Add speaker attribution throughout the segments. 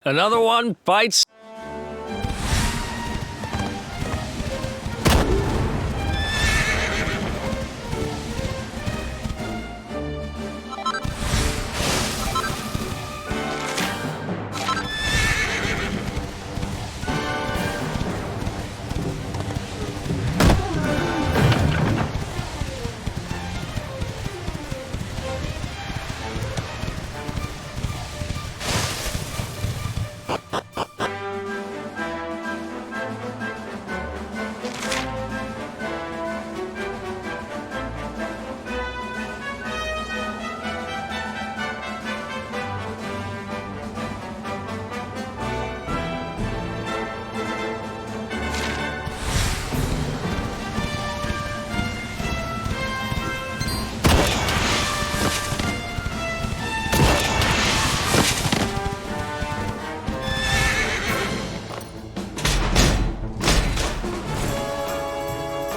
Speaker 1: Another one bites.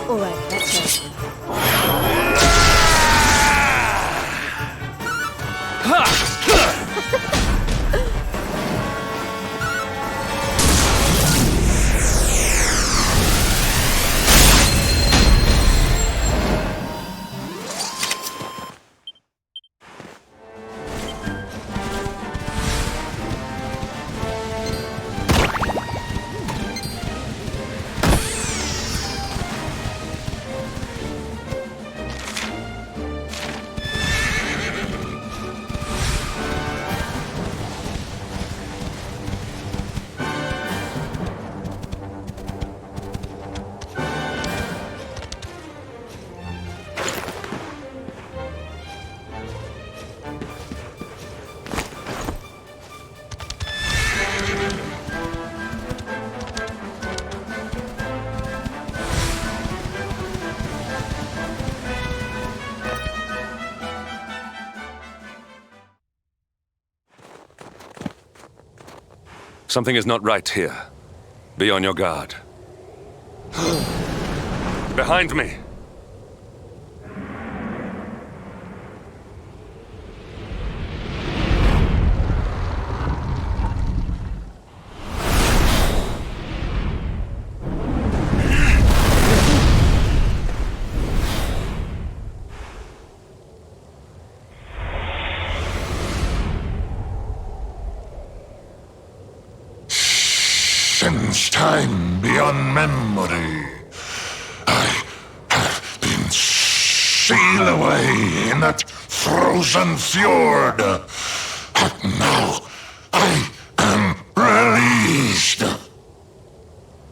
Speaker 2: Alright, that's it.
Speaker 3: Something is not right here. Be on your guard. Behind me!
Speaker 4: Since time beyond memory, I have been sealed away in that frozen fjord. But now I am released.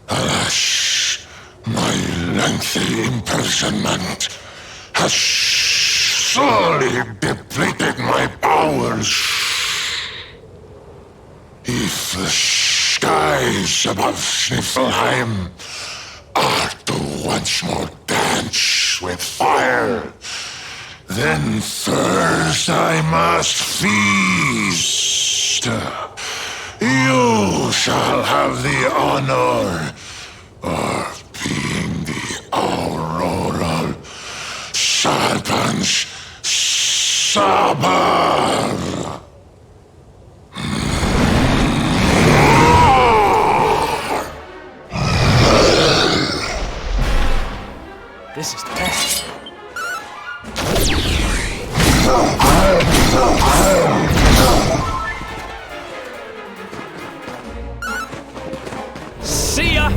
Speaker 4: Alas, my lengthy imprisonment has sorely depleted my powers. If the skies above Sniffelheim are to once more dance with fire, then first I must feast. You shall have the honor of being the auroral serpent's Sabar.
Speaker 1: This is the best. See ya!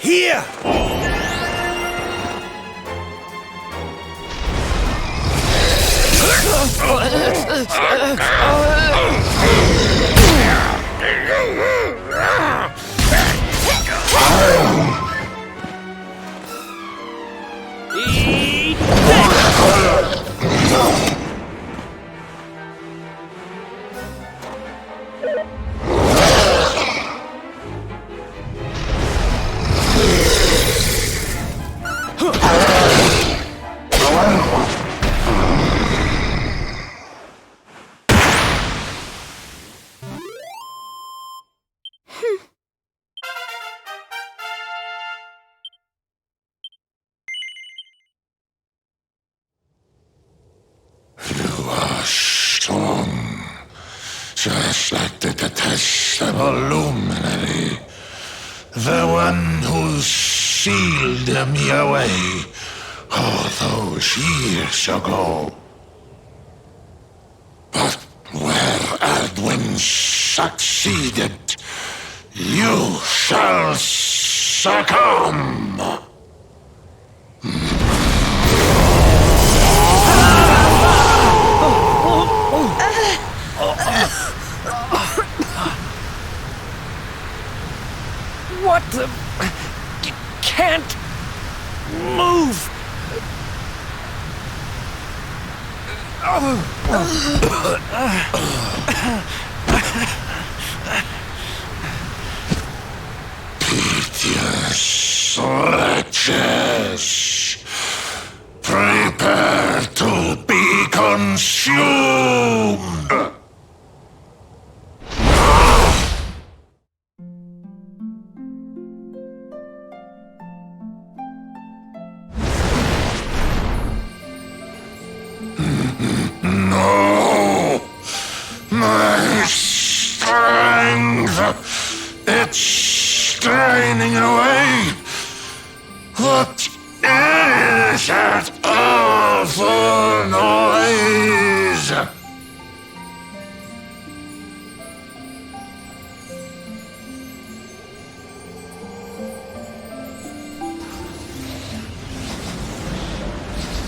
Speaker 1: Here!
Speaker 4: Strong, just like the detestable luminary, the one who sealed me away all those years ago. But where Aldwin succeeded, you shall succumb.
Speaker 1: What the... You can't... move!
Speaker 4: Piteous wretches, prepare to be consumed! No! My strength! It's straining away! What is that awful noise?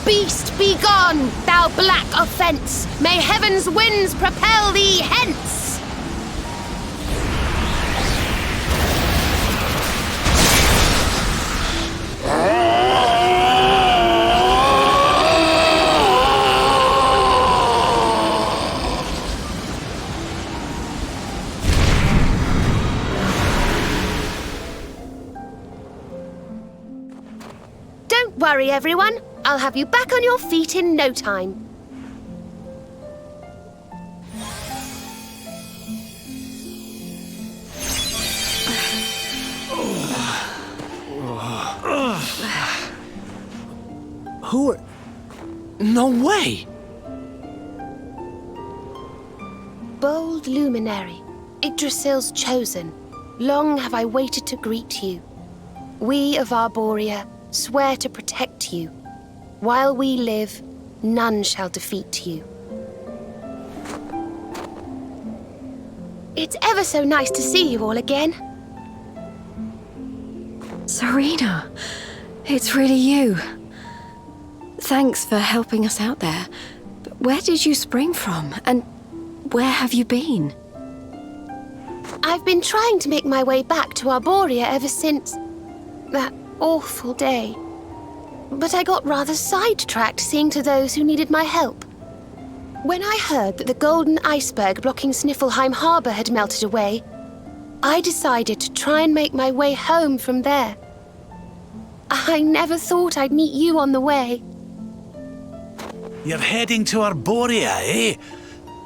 Speaker 2: Beast, be gone, thou black offence! May heaven's winds propel thee hence! Don't worry, everyone. I'll have you back on your feet in no time.
Speaker 1: Who are... No way!
Speaker 2: Bold luminary, Yggdrasil's chosen, long have I waited to greet you. We of Arborea swear to protect you. While we live, none shall defeat you. It's ever so nice to see you all again.
Speaker 5: Serena, it's really you. Thanks for helping us out there. But where did you spring from? And where have you been?
Speaker 2: I've been trying to make my way back to Arborea ever since that awful day. But I got rather sidetracked seeing to those who needed my help. When I heard that the golden iceberg blocking Sniffelheim Harbor had melted away, I decided to try and make my way home from there. I never thought I'd meet you on the way.
Speaker 6: You're heading to Arborea, eh?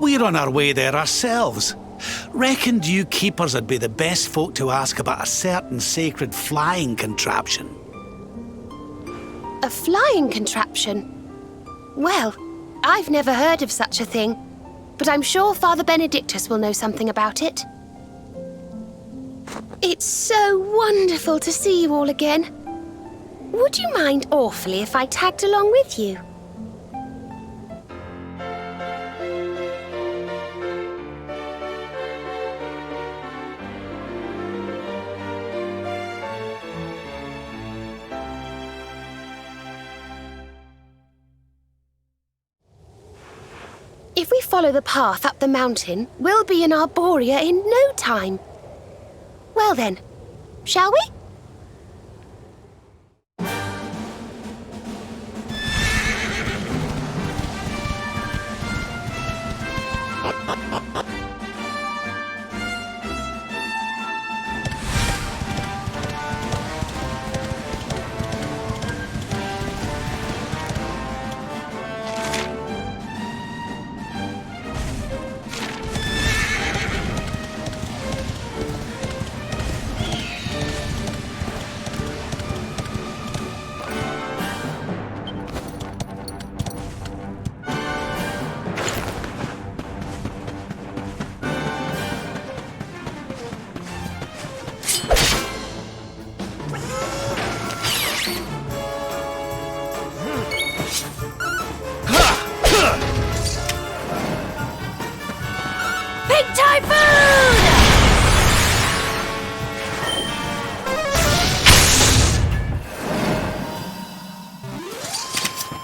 Speaker 6: We're on our way there ourselves. Reckoned you keepers would be the best folk to ask about a certain sacred flying contraption.
Speaker 2: A flying contraption? Well, I've never heard of such a thing, but I'm sure Father Benedictus will know something about it. It's so wonderful to see you all again. Would you mind awfully if I tagged along with you? If we follow the path up the mountain, we'll be in Arborea in no time. Well then, shall we?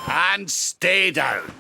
Speaker 6: And stay down.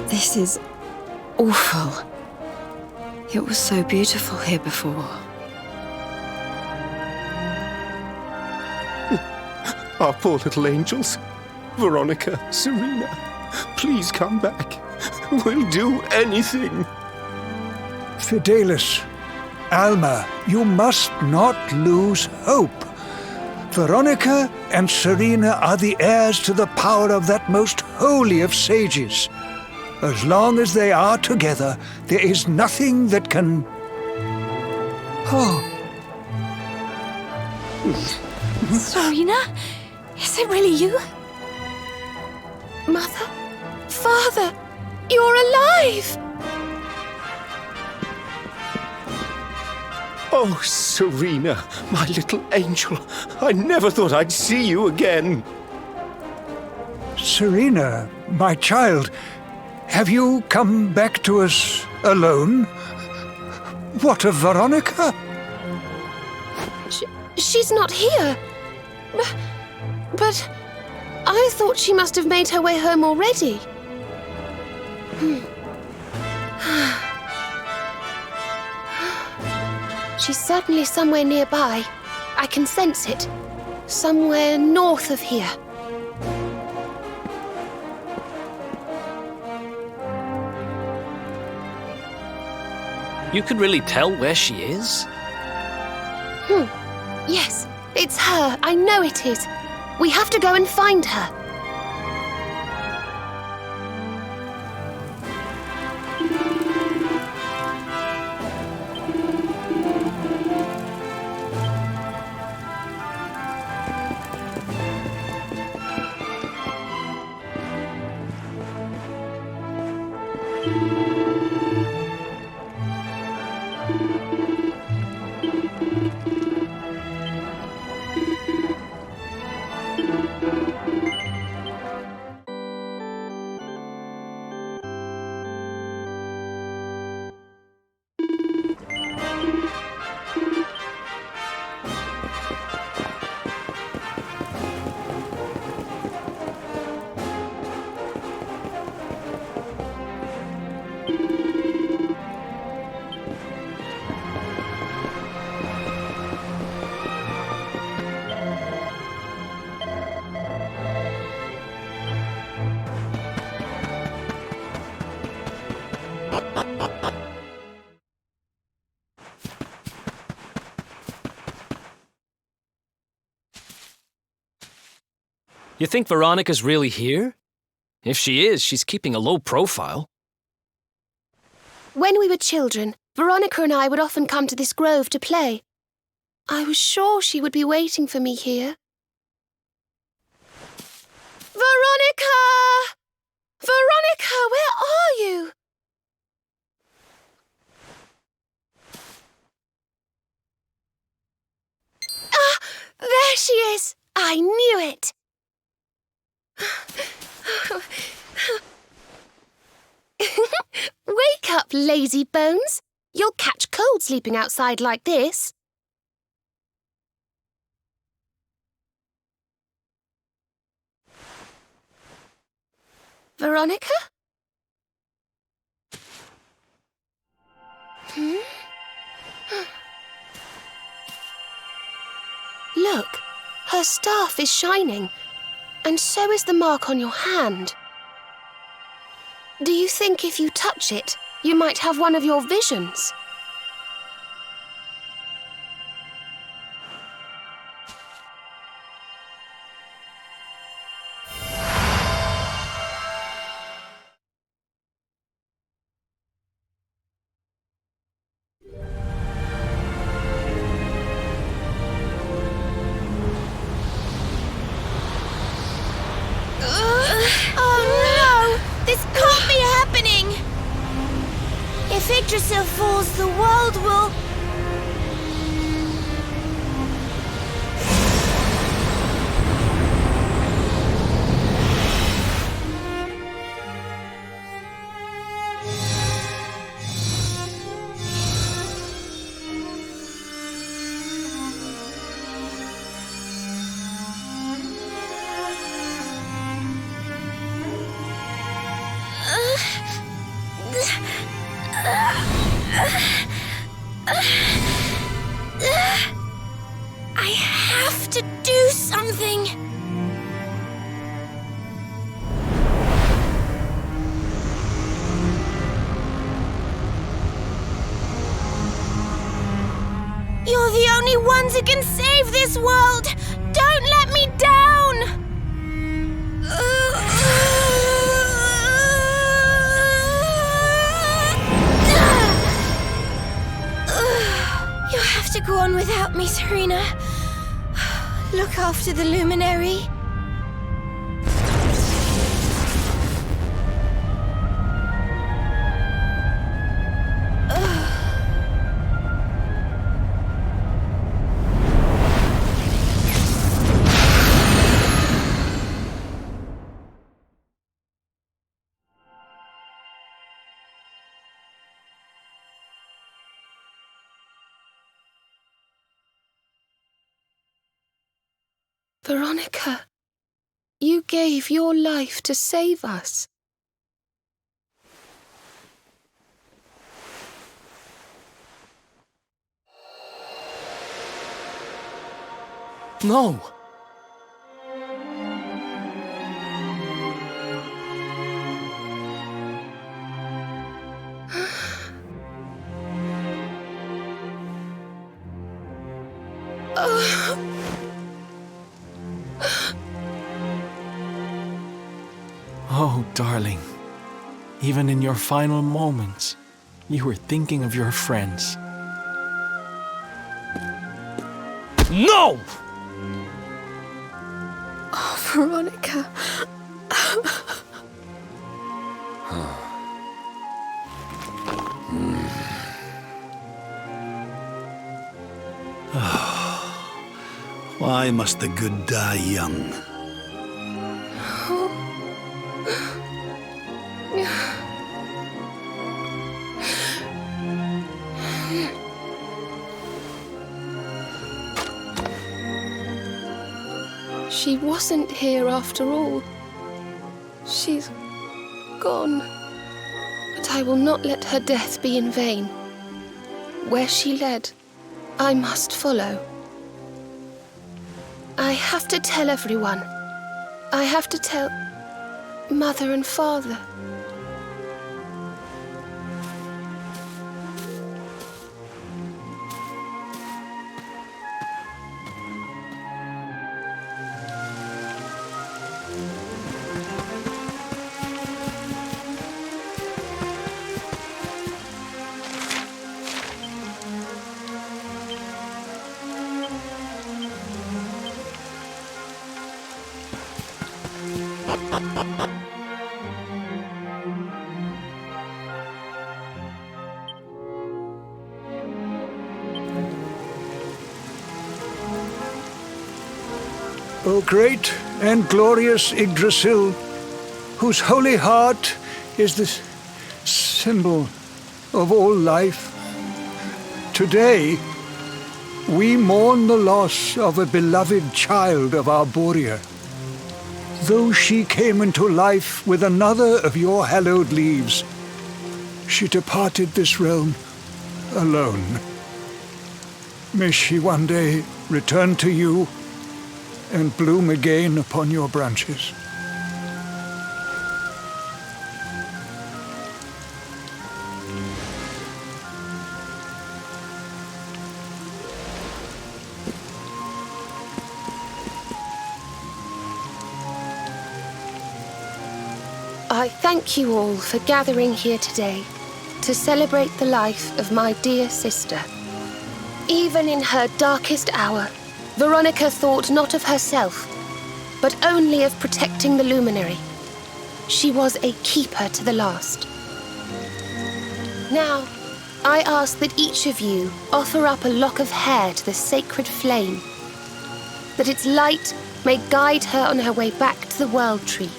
Speaker 5: This is awful. It was so beautiful here before.
Speaker 7: Our poor little angels. Veronica, Serena, please come back. We'll do anything.
Speaker 8: Fidelis, Alma, you must not lose hope. Veronica and Serena are the heirs to the power of that most holy of sages. As long as they are together, there is nothing that can... Oh.
Speaker 5: Serena? Is it really you?
Speaker 2: Mother? Father? You're alive!
Speaker 7: Oh, Serena, my little angel. I never thought I'd see you again.
Speaker 8: Serena, my child, have you come back to us alone? What of Veronica?
Speaker 2: She's not here. But I thought she must have made her way home already. She's certainly somewhere nearby. I can sense it. Somewhere north of here.
Speaker 1: You can really tell where she is?
Speaker 2: Yes, it's her. I know it is. We have to go and find her.
Speaker 1: You think Veronica's really here? If she is, she's keeping a low profile.
Speaker 2: When we were children, Veronica and I would often come to this grove to play. I was sure she would be waiting for me here. Veronica! Veronica, where are you? Ah, there she is! I knew it! Wake up, lazy bones! You'll catch cold sleeping outside like this. Veronica? Look, her staff is shining, and so is the mark on your hand. Do you think if you touch it, you might have one of your visions? If Yggdrasil falls, the world will... I have to do something. You're the only ones who can save this world. Don't let me down. You have to go on without me, Serena. Look after the luminary. Veronica, you gave your life to save us.
Speaker 1: No!
Speaker 9: Oh, darling. Even in your final moments, you were thinking of your friends.
Speaker 1: No!
Speaker 5: Oh, Veronica.
Speaker 6: Why must the good die young?
Speaker 2: She wasn't here after all. She's gone. But I will not let her death be in vain. Where she led, I must follow. I have to tell everyone. I have to tell Mother and Father.
Speaker 8: O great and glorious Yggdrasil, whose holy heart is the symbol of all life, today we mourn the loss of a beloved child of Arborea. Though she came into life with another of your hallowed leaves, she departed this realm alone. May she one day return to you and bloom again upon your branches.
Speaker 2: I thank you all for gathering here today to celebrate the life of my dear sister. Even in her darkest hour, Veronica thought not of herself, but only of protecting the luminary. She was a keeper to the last. Now, I ask that each of you offer up a lock of hair to the sacred flame, that its light may guide her on her way back to the World Tree.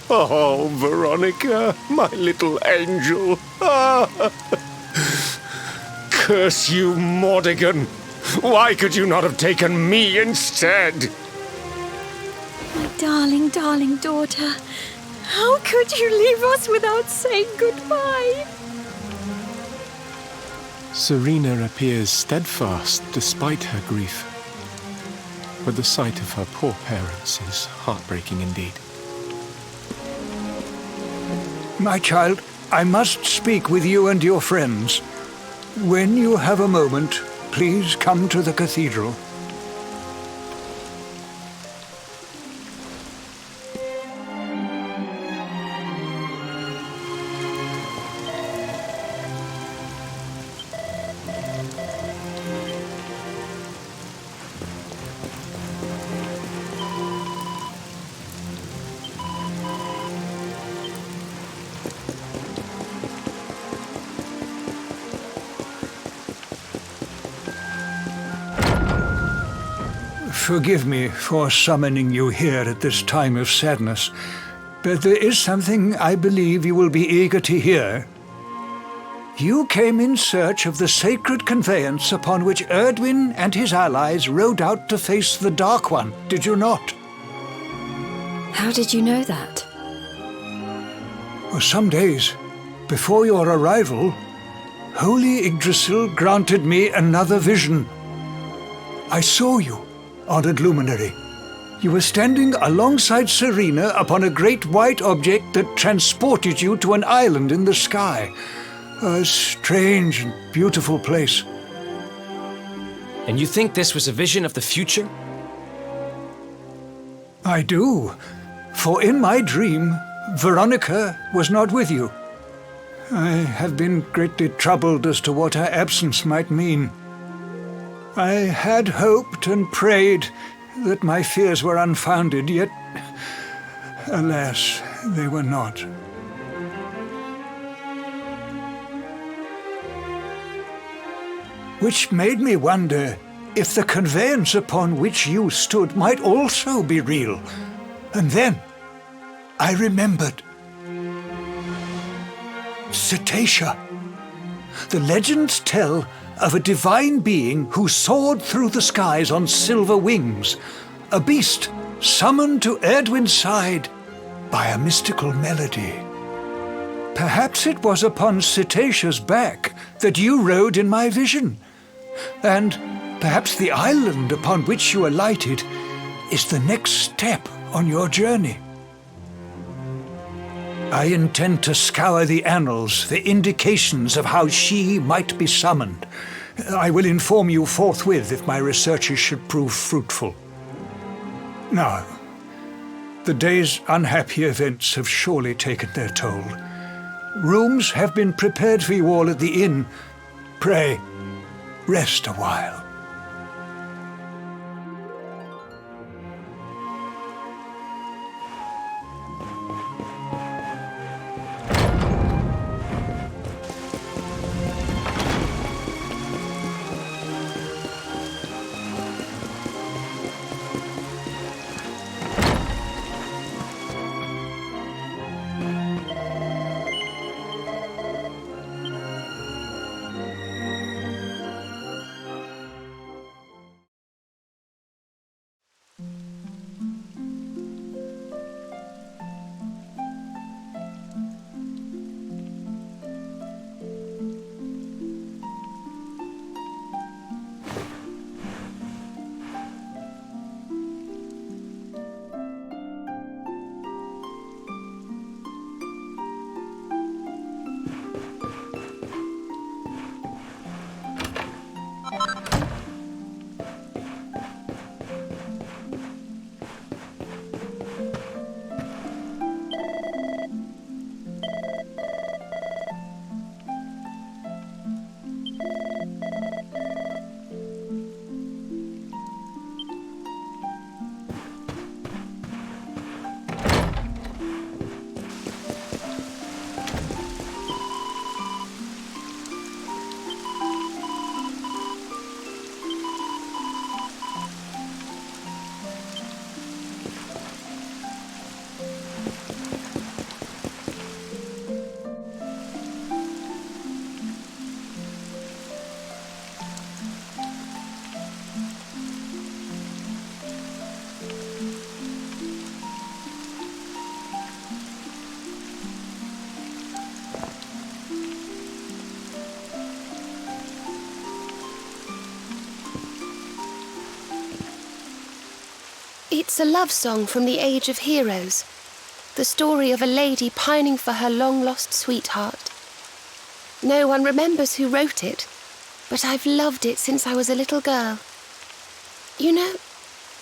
Speaker 7: Oh, Veronica, my little angel. Curse you, Mordigan. Why could you not have taken me instead?
Speaker 5: My darling, darling daughter. How could you leave us without saying goodbye?
Speaker 9: Serena appears steadfast despite her grief. But the sight of her poor parents is heartbreaking indeed.
Speaker 8: My child, I must speak with you and your friends. When you have a moment, please come to the cathedral. Forgive me for summoning you here at this time of sadness, but there is something I believe you will be eager to hear. You came in search of the sacred conveyance upon which Erdwin and his allies rode out to face the Dark One, did you not?
Speaker 5: How did you know that?
Speaker 8: For some days before your arrival, Holy Yggdrasil granted me another vision. I saw you, honored luminary. You were standing alongside Serena upon a great white object that transported you to an island in the sky. A strange and beautiful place.
Speaker 1: And you think this was a vision of the future?
Speaker 8: I do, for in my dream, Veronica was not with you. I have been greatly troubled as to what her absence might mean. I had hoped and prayed that my fears were unfounded, yet, alas, they were not. Which made me wonder if the conveyance upon which you stood might also be real. And then I remembered. Cetacea. The legends tell of a divine being who soared through the skies on silver wings, a beast summoned to Erdwin's side by a mystical melody. Perhaps it was upon Cetacea's back that you rode in my vision, and perhaps the island upon which you alighted is the next step on your journey. I intend to scour the annals for indications of how she might be summoned. I will inform you forthwith if my researches should prove fruitful. Now, The day's unhappy events have surely taken their toll. Rooms have been prepared for you all at the inn. Pray, rest a while.
Speaker 2: It's a love song from the Age of Heroes, the story of a lady pining for her long-lost sweetheart. No one remembers who wrote it, but I've loved it since I was a little girl. You know,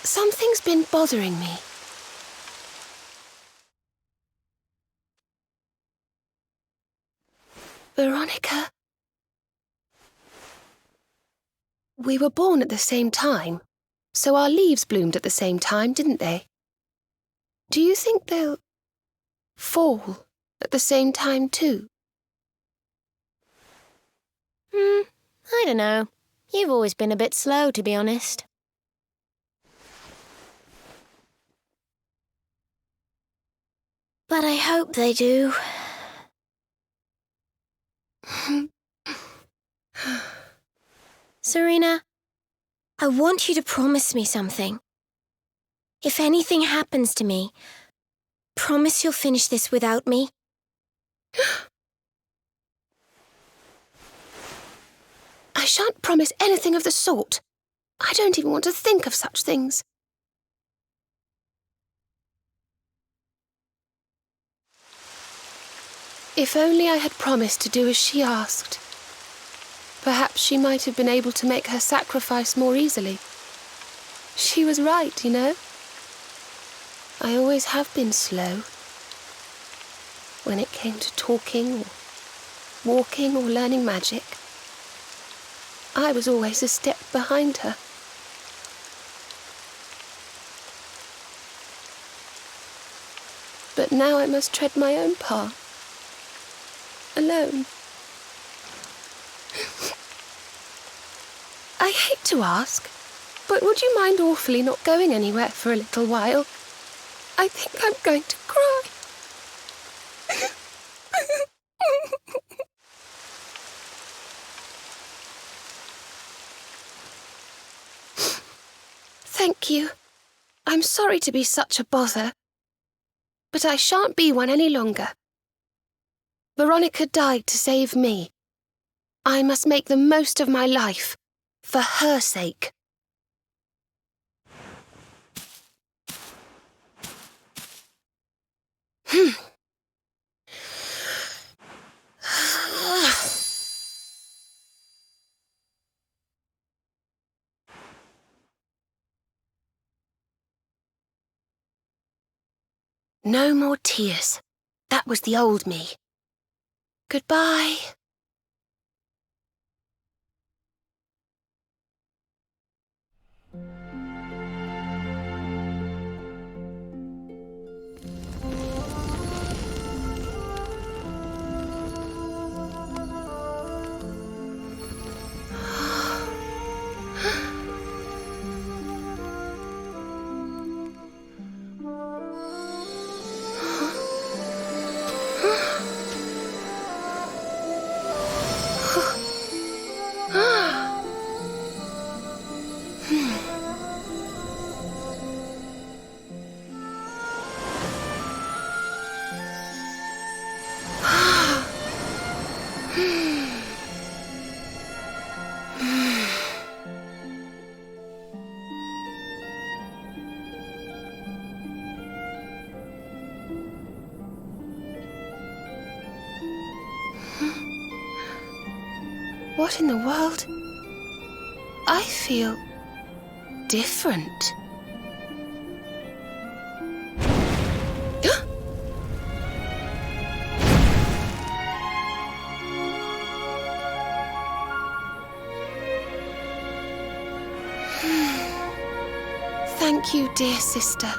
Speaker 2: something's been bothering me. Veronica? We were born at the same time, so our leaves bloomed at the same time, didn't they? Do you think they'll fall at the same time too?
Speaker 10: I don't know. You've always been a bit slow, to be honest. But I hope they do. Serena, I want you to promise me something. If anything happens to me, promise you'll finish this without me.
Speaker 2: I shan't promise anything of the sort. I don't even want to think of such things. If only I had promised to do as she asked. Perhaps she might have been able to make her sacrifice more easily. She was right, you know. I always have been slow. When it came to talking or walking or learning magic, I was always a step behind her. But now I must tread my own path. Alone. I hate to ask, but would you mind awfully not going anywhere for a little while? I think I'm going to cry. Thank you. I'm sorry to be such a bother, but I shan't be one any longer. Veronica died to save me. I must make the most of my life, for her sake. No more tears. That was the old me. Goodbye. What in the world? I feel different. Thank you, dear sister.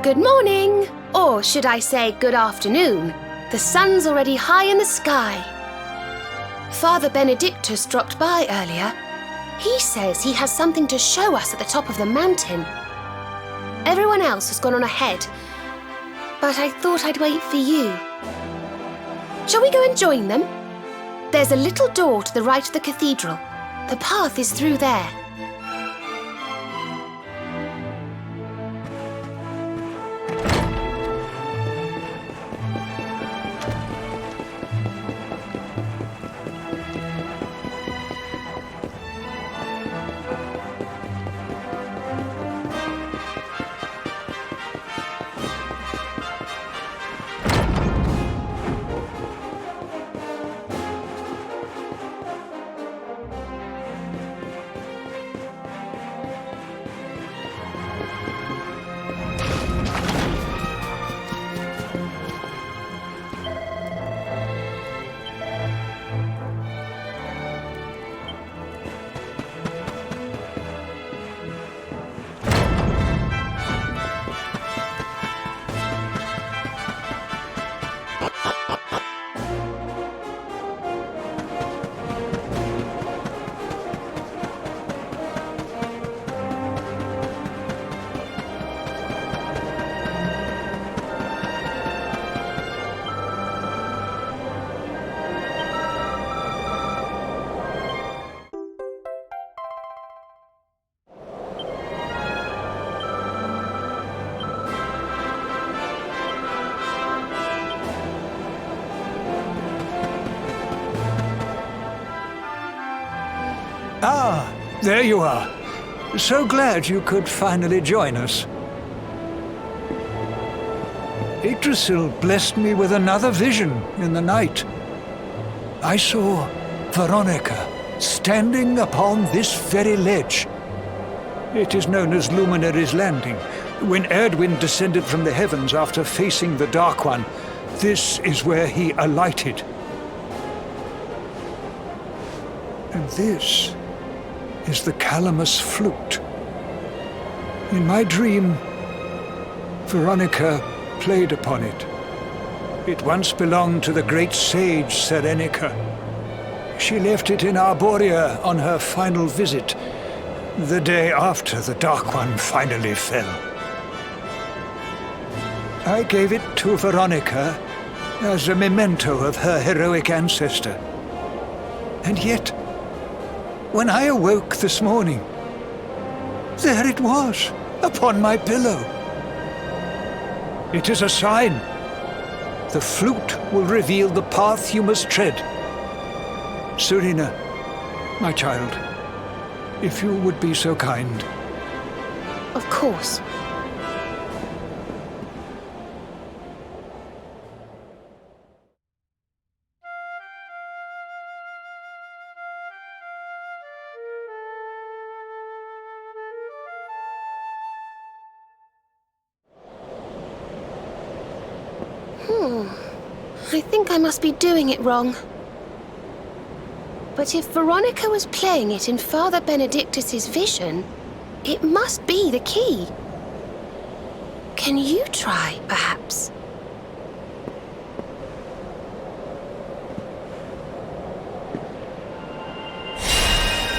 Speaker 2: Good morning, or should I say good afternoon. The sun's already high in the sky. Father Benedictus dropped by earlier. He says he has something to show us at the top of the mountain. Everyone else has gone on ahead, but I thought I'd wait for you. Shall we go and join them? There's a little door to the right of the cathedral. The path is through there.
Speaker 8: Ah, there you are. So glad you could finally join us. Yggdrasil blessed me with another vision in the night. I saw Veronica standing upon this very ledge. It is known as Luminary's Landing. When Erdwin descended from the heavens after facing the Dark One, this is where he alighted. And this is the Calamus flute. In my dream, Veronica played upon it. It once belonged to the great sage Serenica. She left it in Arborea on her final visit, the day after the Dark One finally fell. I gave it to Veronica as a memento of her heroic ancestor. And yet, when I awoke this morning, there it was, upon my pillow. It is a sign. The flute will reveal the path you must tread. Serena, my child, if you would be so kind.
Speaker 2: Of course. I think I must be doing it wrong. But if Veronica was playing it in Father Benedictus's vision, it must be the key. Can you try, perhaps?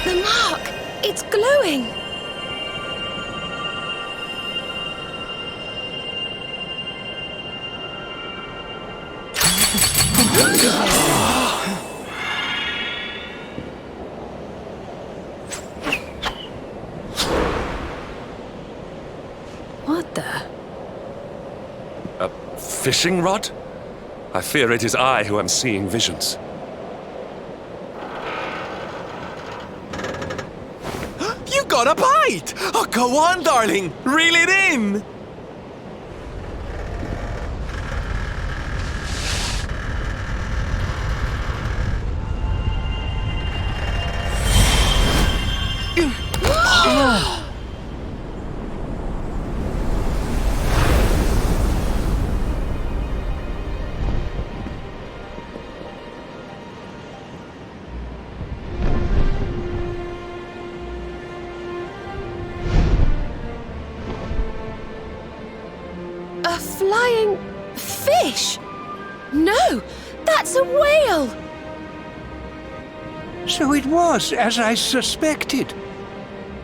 Speaker 2: The mark! It's glowing!
Speaker 5: What the?
Speaker 3: A fishing rod? I fear it is I who am seeing visions.
Speaker 11: You got a bite! Oh, go on, darling! Reel it in!
Speaker 2: A flying fish? No, that's a whale!
Speaker 8: So it was as I suspected.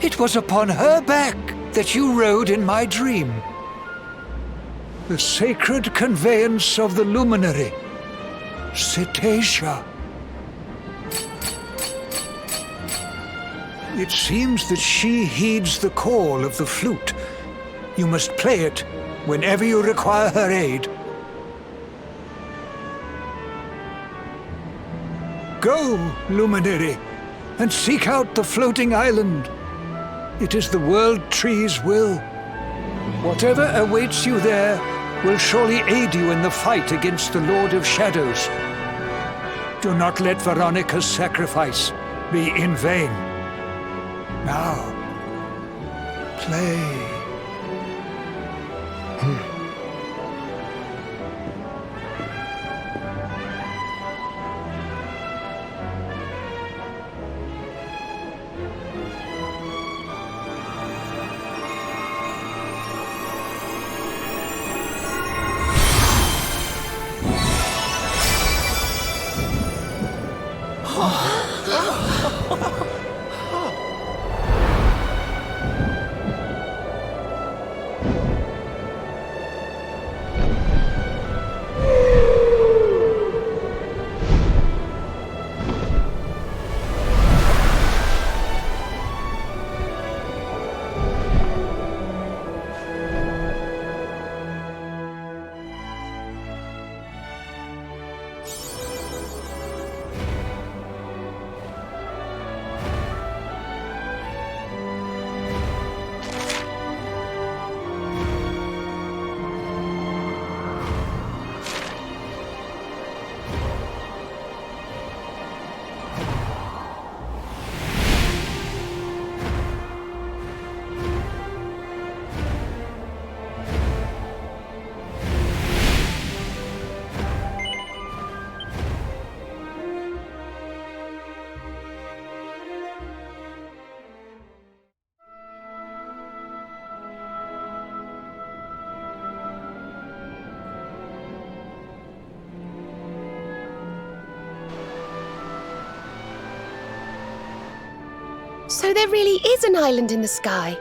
Speaker 8: It was upon her back that you rode in my dream. The sacred conveyance of the luminary, Cetacea. It seems that she heeds the call of the flute. You must play it whenever you require her aid. Go, luminary, and seek out the floating island. It is the world tree's will. Whatever awaits you there will surely aid you in the fight against the Lord of Shadows. Do not let Veronica's sacrifice be in vain. Now, play.
Speaker 2: So there really is an island in the sky,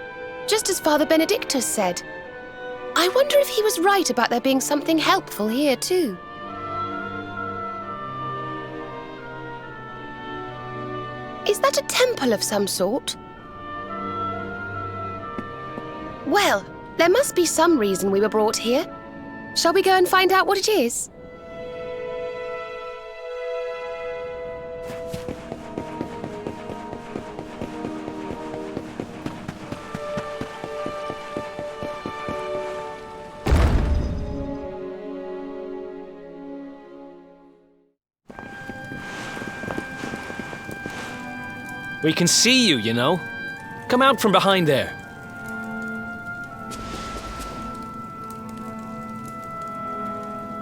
Speaker 2: just as Father Benedictus said. I wonder if he was right about there being something helpful here too. Is that a temple of some sort? Well, there must be some reason we were brought here. Shall we go and find out what it is?
Speaker 1: We can see you, you know. Come out from behind there.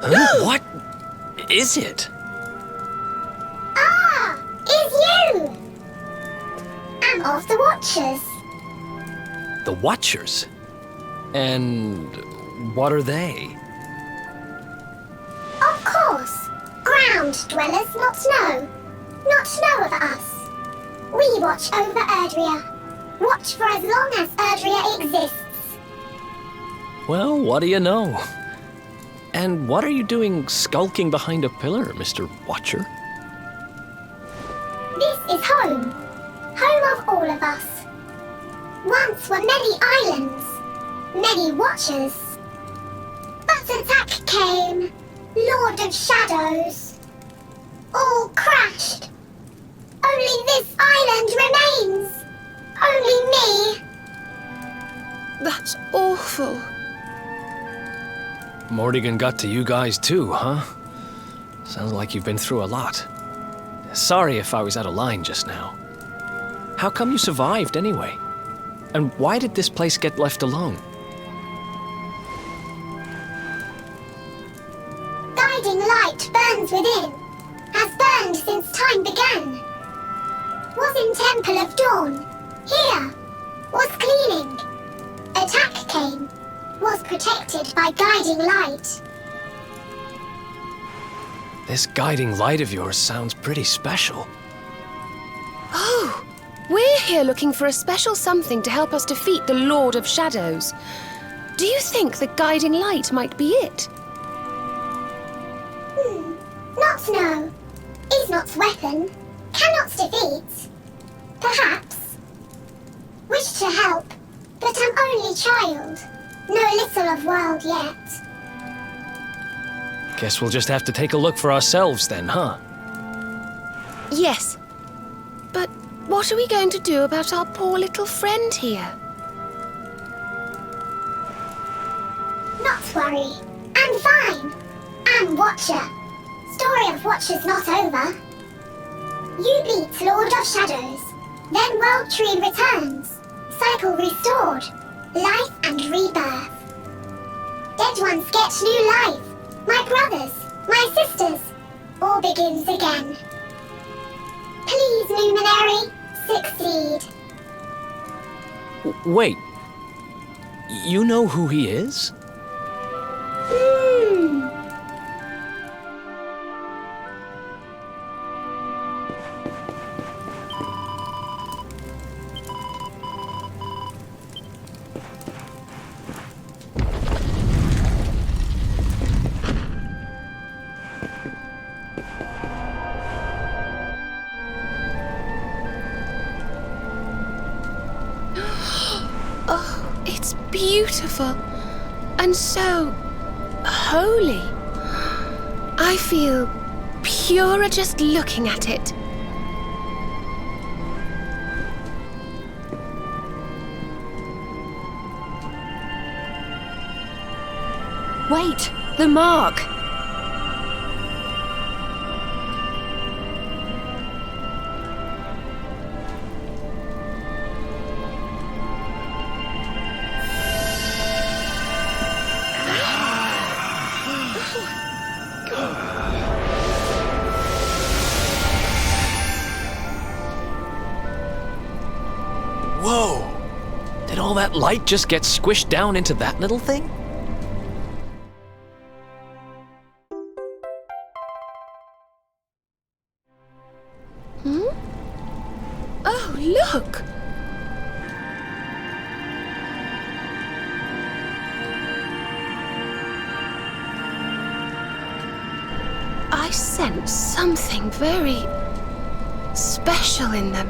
Speaker 1: Huh? What is it?
Speaker 12: Ah, it's you! I'm of the Watchers.
Speaker 1: The Watchers? And what are they?
Speaker 12: Of course. Ground dwellers not know of us. We watch over Erdrea. Watch for as long as Erdrea exists.
Speaker 1: Well, what do you know? And what are you doing skulking behind a pillar, Mr. Watcher?
Speaker 12: This is home. Home of all of us. Once were many islands, many Watchers. But attack came, Lord of Shadows. All crashed. Only this island remains. Only me.
Speaker 2: That's awful.
Speaker 1: Morrigan got to you guys too, huh? Sounds like you've been through a lot. Sorry if I was out of line just now. How come you survived anyway? And why did this place get left alone?
Speaker 12: Guiding light burns within. Has burned since time began. Was in Temple of Dawn. Here. Was cleaning. Attack came. Was protected by guiding light.
Speaker 1: This guiding light of yours sounds pretty special.
Speaker 2: Oh, we're here looking for a special something to help us defeat the Lord of Shadows. Do you think the guiding light might be it?
Speaker 12: Not know. Is not weapon. Cannot defeat. Perhaps. Wish to help, but am only child. Know little of world yet.
Speaker 1: Guess we'll just have to take a look for ourselves then, huh?
Speaker 2: Yes. But what are we going to do about our poor little friend here?
Speaker 12: Not worry. I'm fine. I'm Watcher. Story of Watchers not over. You beat Lord of Shadows. Then World Tree returns. Cycle restored. Life and rebirth. Dead ones get new life. My brothers, my sisters. All begins again. Please, Luminary, succeed.
Speaker 1: Wait. You know who he is?
Speaker 2: It's beautiful and so holy. I feel purer just looking at it.
Speaker 5: Wait, the mark!
Speaker 1: Whoa! Did all that light just get squished down into that little thing?
Speaker 2: Oh, look! sense something very special in them.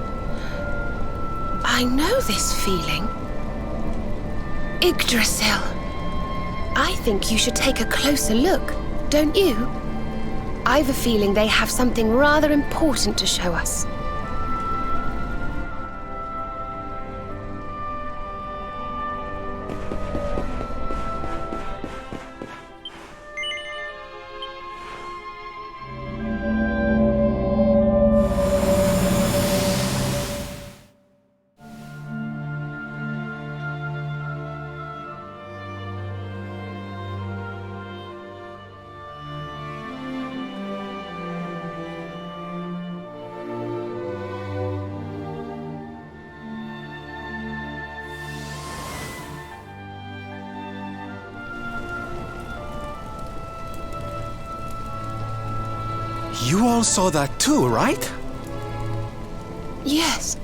Speaker 2: I know this feeling. Yggdrasil. I think you should take a closer look, don't you? I've a feeling they have something rather important to show us.
Speaker 11: You all saw that too, right?
Speaker 2: Yes,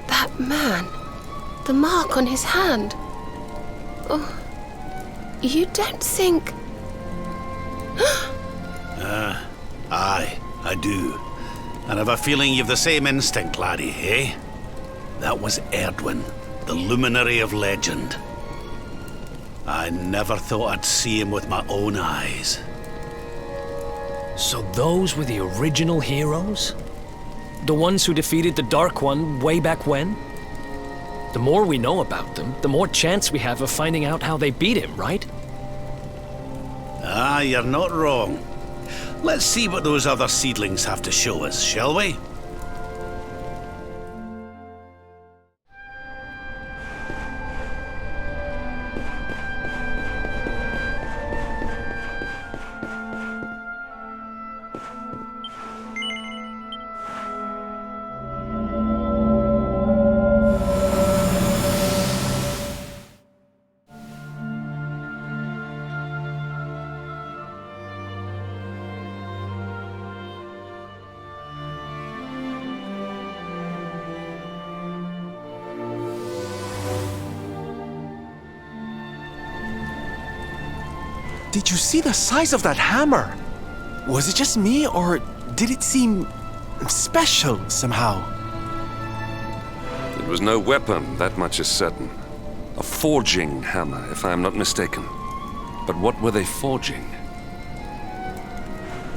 Speaker 2: that man. The mark on his hand. Oh, you don't think...
Speaker 6: Aye, I do. And I've a feeling you've the same instinct, laddie, eh? That was Erdwin, the luminary of legend. I never thought I'd see him with my own eyes.
Speaker 1: So those were the original heroes? The ones who defeated the Dark One way back when? The more we know about them, the more chance we have of finding out how they beat him, right?
Speaker 6: Ah, you're not wrong. Let's see what those other seedlings have to show us, shall we?
Speaker 11: Did you see the size of that hammer? Was it just me, or did it seem special somehow?
Speaker 3: It was no weapon, that much is certain. A forging hammer, if I am not mistaken. But what were they forging?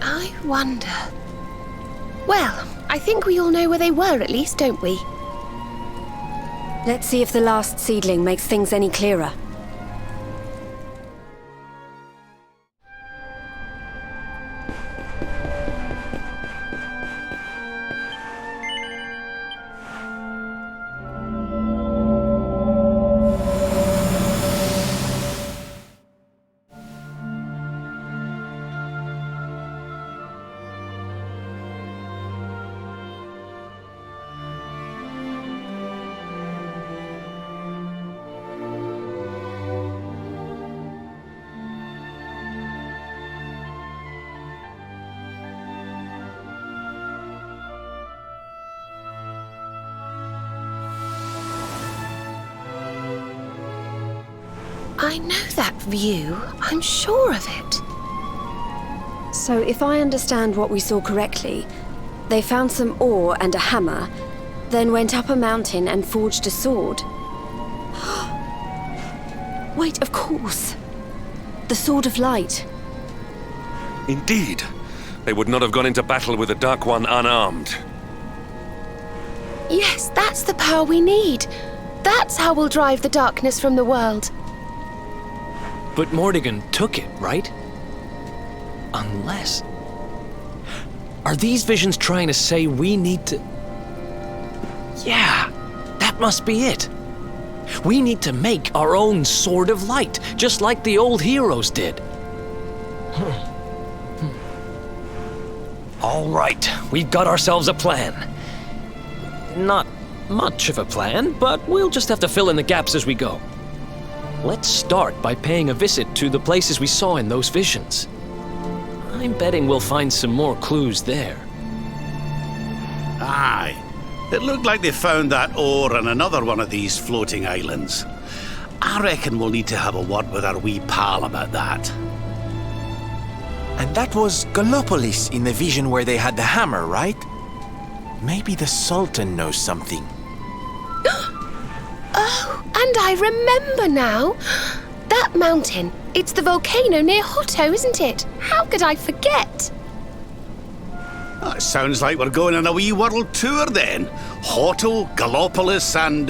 Speaker 2: I wonder... Well, I think we all know where they were at least, don't we?
Speaker 5: Let's see if the last seedling makes things any clearer.
Speaker 2: I know that view. I'm sure of it.
Speaker 5: So if I understand what we saw correctly, they found some ore and a hammer, then went up a mountain and forged a sword. Wait, of course. The Sword of Light.
Speaker 3: Indeed. They would not have gone into battle with the Dark One unarmed.
Speaker 2: Yes, that's the power we need. That's how we'll drive the darkness from the world.
Speaker 1: But Mordegon took it, right? Unless... Are these visions trying to say we need to... Yeah, that must be it. We need to make our own Sword of Light, just like the old heroes did. All right, we've got ourselves a plan. Not much of a plan, but we'll just have to fill in the gaps as we go. Let's start by paying a visit to the places we saw in those visions. I'm betting we'll find some more clues there.
Speaker 6: Aye. It looked like they found that ore on another one of these floating islands. I reckon we'll need to have a word with our wee pal about that.
Speaker 11: And that was Gallopolis in the vision where they had the hammer, right? Maybe the Sultan knows something.
Speaker 2: Oh, and I remember now. That mountain. It's the volcano near Hotto, isn't it? How could I forget?
Speaker 6: It sounds like we're going on a wee world tour then. Hotto, Gallopolis, and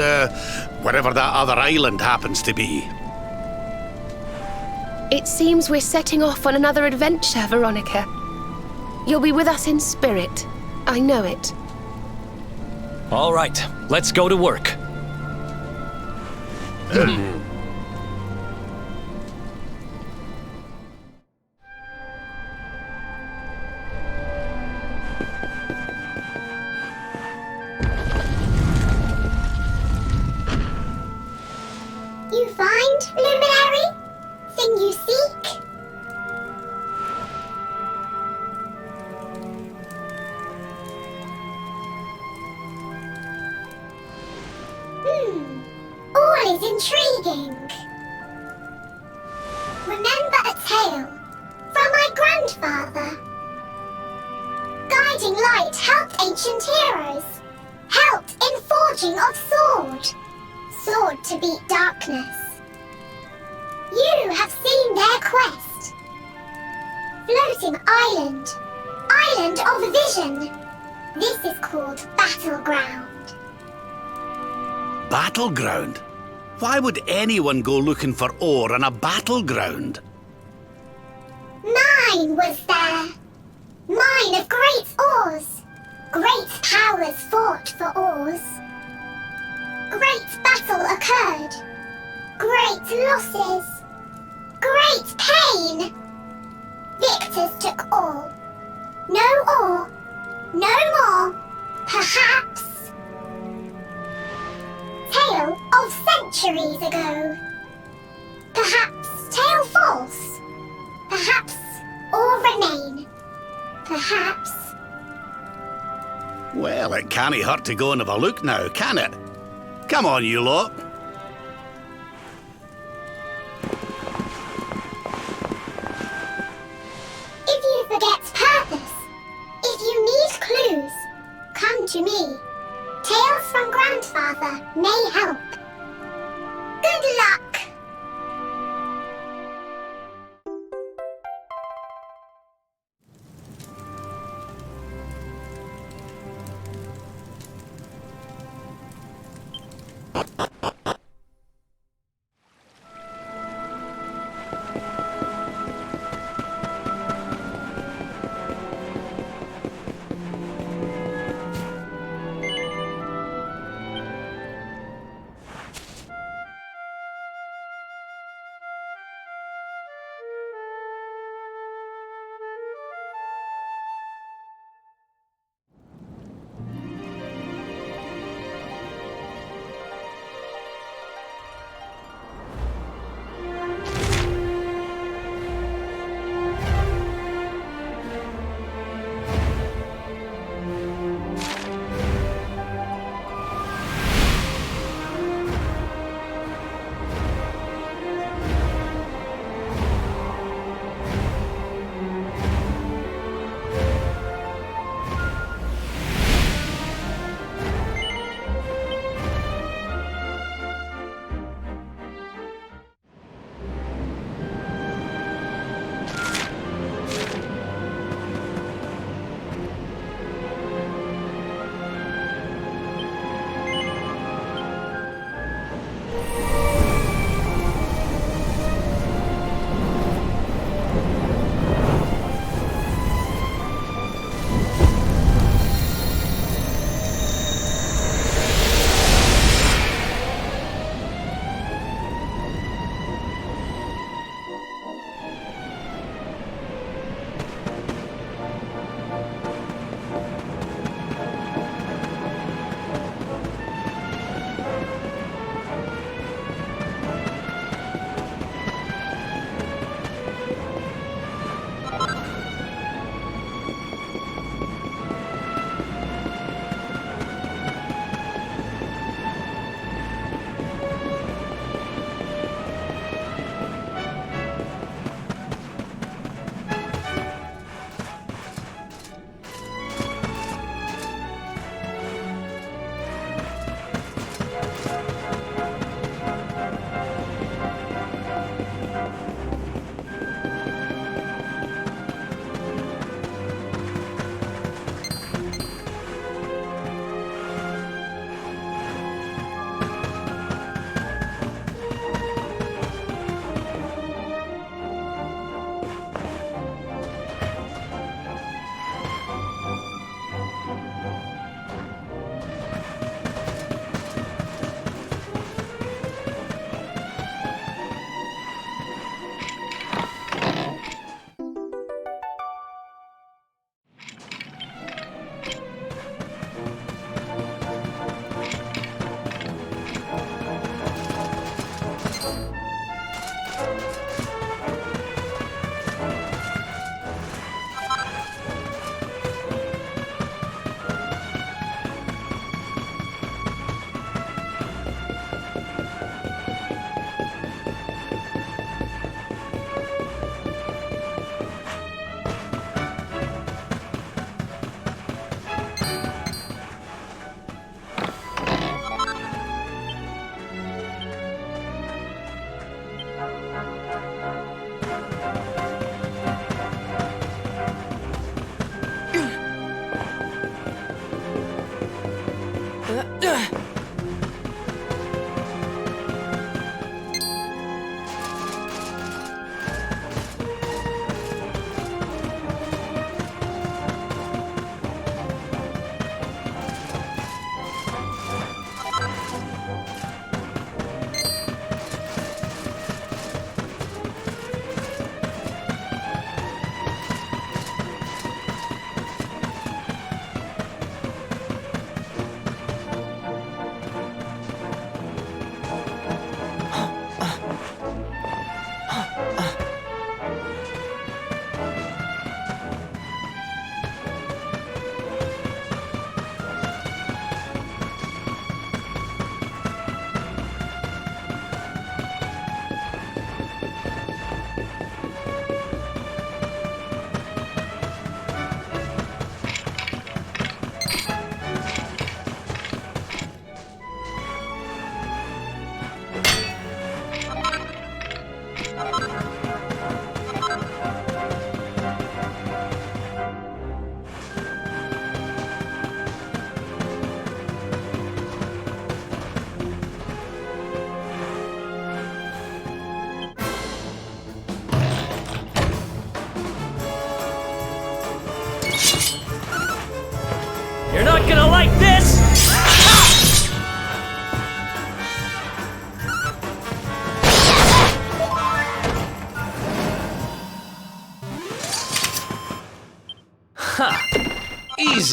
Speaker 6: wherever that other island happens to be.
Speaker 2: It seems we're setting off on another adventure, Veronica. You'll be with us in spirit. I know it.
Speaker 1: All right, let's go to work.
Speaker 12: You find, Luminary? Thing you seek? All is intriguing. Remember a tale from my grandfather. Guiding light helped ancient heroes. Helped in forging of sword. Sword to beat darkness. You have seen their quest. Floating island. Island of vision. This is called Battleground.
Speaker 6: Battleground? Why would anyone go looking for ore on a battleground?
Speaker 12: Mine was there. Mine of great ores. Great powers fought for ores. Great battle occurred. Great losses. Great pain. Victors took all. No ore. No more. Perhaps. Tale of centuries ago. Perhaps tale false. Perhaps all remain. Perhaps.
Speaker 6: Well, it can't hurt to go and have a look now, can it? Come on, you lot.
Speaker 12: If you forget purpose, if you need clues, come to me. Tales from Grandfather may help. Good luck!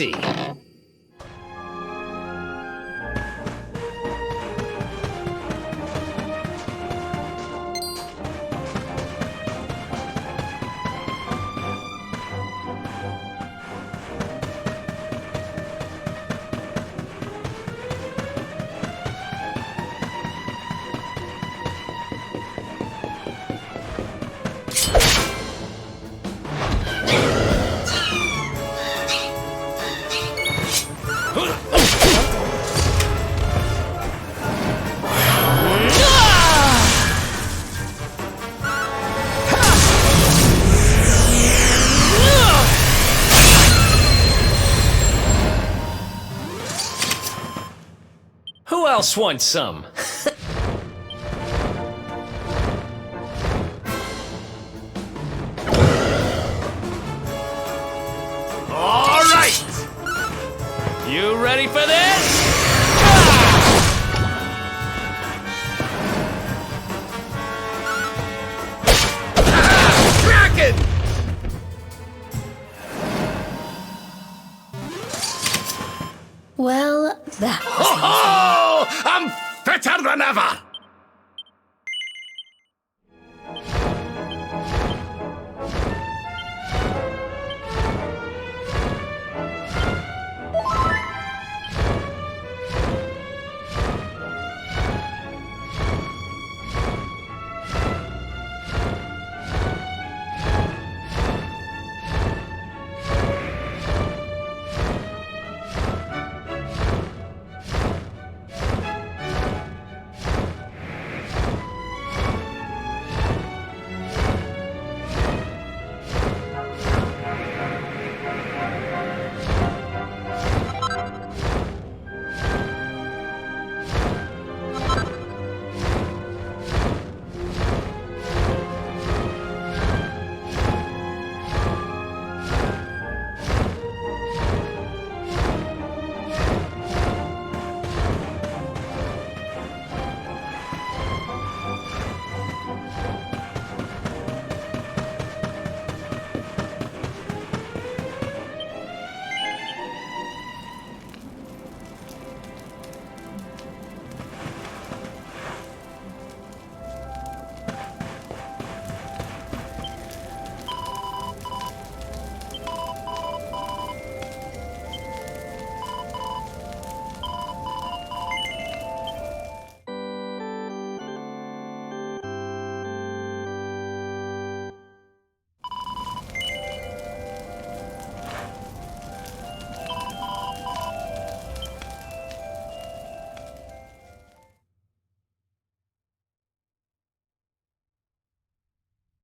Speaker 1: easy. Who else wants some? All right! You ready for this? Kraken!
Speaker 5: Well, that was
Speaker 4: Oh, I'm fitter than ever!